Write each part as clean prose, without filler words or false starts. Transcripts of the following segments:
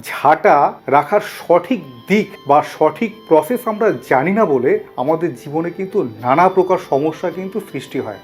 ঝাঁটা রাখার সঠিক দিক বা সঠিক প্রসেস আমরা জানি না বলে আমাদের জীবনে কিন্তু নানা প্রকার সমস্যা কিন্তু সৃষ্টি হয়।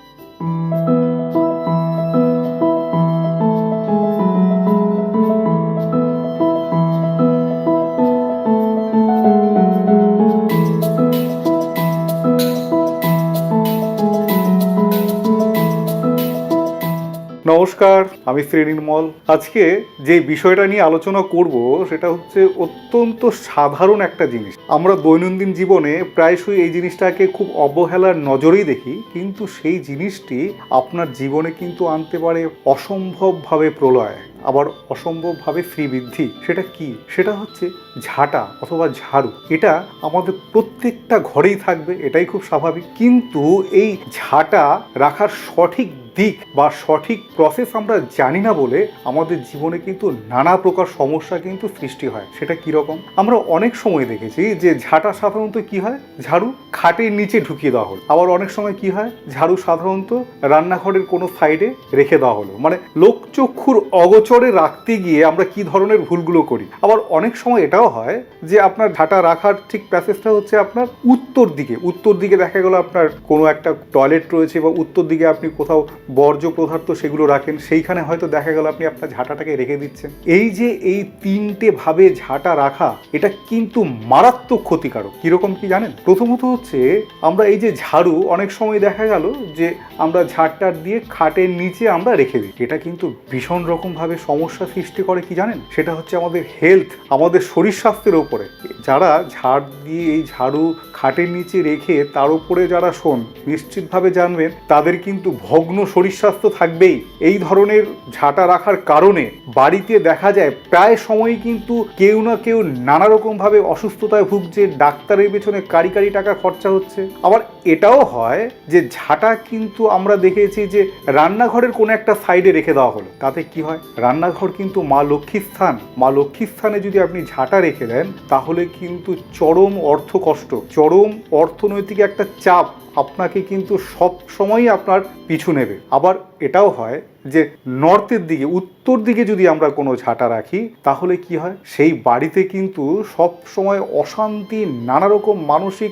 নমস্কার, আমি শ্রী নির্মল। আজকে যে বিষয়টা নিয়ে আলোচনা করব সেটা হচ্ছে অত্যন্ত সাধারণ একটা জিনিস। আমরা দৈনন্দিন জীবনে প্রায়শই এই জিনিসটাকে খুব অবহেলার নজরেই দেখি, কিন্তু সেই জিনিসটি আপনার জীবনে কিন্তু আনতে পারে অসম্ভবভাবে প্রলয়, আবার অসম্ভবভাবে শ্রীবৃদ্ধি। সেটা কি? সেটা হচ্ছে ঝাঁটা অথবা ঝাড়ু। এটা আমাদের প্রত্যেকটা ঘরেই থাকবে, এটাই খুব স্বাভাবিক। কিন্তু এই ঝাঁটা রাখার সঠিক দিক বা সঠিক প্রসেস আমরা জানি না বলে আমাদের জীবনে কিন্তু নানা প্রকার সমস্যা কিন্তু সৃষ্টি হয়। সেটা কীরকম? আমরা অনেক সময় দেখেছি যে ঝাঁটা সাধারণত কি হয়, ঝাড়ু খাটের নিচে ঢুকিয়ে দেওয়া হলো। আবার অনেক সময় কি হয়, ঝাড়ু সাধারণত রান্নাঘরের কোনো সাইডে রেখে দেওয়া হলো। মানে লোকচক্ষুর অগোচরে রাখতে গিয়ে আমরা কি ধরনের ভুলগুলো করি। আবার অনেক সময় এটাও হয় যে আপনার ঝাঁটা রাখার ঠিক প্যাসেজটা হচ্ছে আপনার উত্তর দিকে দেখা গেল আপনার কোনো একটা টয়লেট রয়েছে বা উত্তর দিকে আপনি কোথাও বর্জ্য পদার্থ সেগুলো রাখেন, সেইখানে হয়তো দেখা গেল আপনি আপনার ঝাঁটাটাকে রেখে দিচ্ছেন। এই যে এই তিনটে ভাবে ঝাঁটা রাখা, এটা কিন্তু মারাত্মক ক্ষতিকারক। কিরকম কি জানেন? প্রথমত হচ্ছে আমরা এই যে ঝাড়ু অনেক সময় দেখা গেল যে আমরা ঝাড়টার দিয়ে খাটের নিচে আমরা রেখে দিই। এটা কিন্তু ভীষণ রকমভাবে সমস্যা সৃষ্টি করে। কি জানেন? সেটা হচ্ছে আমাদের হেলথ, আমাদের শরীর স্বাস্থ্যের ওপরে। যারা ঝাড় দিয়ে এই ঝাড়ু খাটের নিচে রেখে তার উপরে যারা শোন, নিশ্চিতভাবে জানবেন তাদের কিন্তু ভগ্ন শরীর স্বাস্থ্য থাকবেই। এই ধরনের ঝাঁটা রাখার কারণে বাড়িতে দেখা যায় প্রায় সময়ই কিন্তু কেউ না কেউ নানা রকমভাবে অসুস্থতায় ভুগছে, ডাক্তারের পেছনে কারি টাকা খরচা হচ্ছে। আবার এটাও হয় যে ঝাঁটা কিন্তু আমরা দেখেছি যে রান্নাঘরের কোনো একটা সাইডে রেখে দেওয়া হলো। তাতে কি হয়, রান্নাঘর কিন্তু মা লক্ষ্মীর স্থান। মা লক্ষ্মীর স্থানে যদি আপনি ঝাঁটা রেখে দেন তাহলে কিন্তু চরম অর্থ কষ্ট, চরম অর্থনৈতিক একটা চাপ আপনাকে কিন্তু সব সময়ই আপনার পিছু নেবে। আবার এটাও হয় যে নর্থের দিকে, উত্তর দিকে যদি আমরা কোনো ঝাঁটা রাখি তাহলে কি হয়, সেই বাড়িতে কিন্তু সব সময় অশান্তি, নানা রকম মানসিক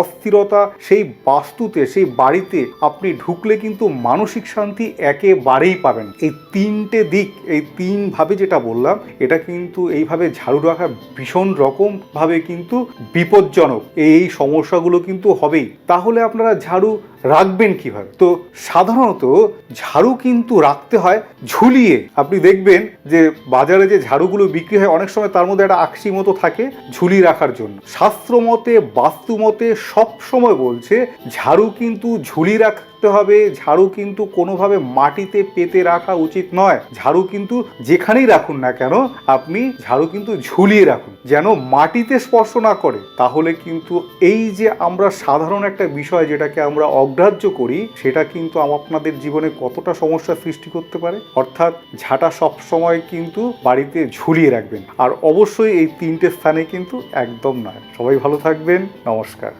অস্থিরতা, সেই বাস্তুতে, সেই বাড়িতে আপনি ঢুকলে কিন্তু মানসিক শান্তি একেবারেই পাবেন। এই তিনটে দিক, এই তিনভাবে যেটা বললাম, এটা কিন্তু এইভাবে ঝাড়ু রাখা ভীষণ রকমভাবে কিন্তু বিপজ্জনক। এই সমস্যাগুলো কিন্তু হবেই। তাহলে আপনারা ঝাড়ু রাখবেন কিভাবে? তো সাধারণত ঝাড়ু কিন্তু রাখতে হয় ঝুলিয়ে। আপনি দেখবেন যে বাজারে যে ঝাড়ুগুলো বিক্রি হয় অনেক সময় তার মধ্যে একটা আকশি মতো থাকে ঝুলিয়ে রাখার জন্য। শাস্ত্রমতে, বাস্তুমতে সব সময় বলছে ঝাড়ু কিন্তু ঝুলিয়ে রাখতে হবে। ঝাড়ু কিন্তু কোনোভাবে মাটিতে পেতে রাখা উচিত নয়। ঝাড়ু কিন্তু যেখানেই রাখুন না কেন আপনি ঝাড়ু কিন্তু ঝুলিয়ে রাখুন, যেন মাটিতে স্পর্শ না করে। তাহলে কিন্তু এই যে আমরা সাধারণ একটা বিষয় যেটাকে আমরা অগ্রাহ্য করি, সেটা কিন্তু আপনাদের জীবনে কতটা সমস্যা সৃষ্টি করতে পারে। অর্থাৎ ঝাঁটা সব সময় কিন্তু বাড়িতে ঝুলিয়ে রাখবেন, আর অবশ্যই এই তিনটে স্থানে কিন্তু একদম নয়। সবাই ভালো থাকবেন, নমস্কার।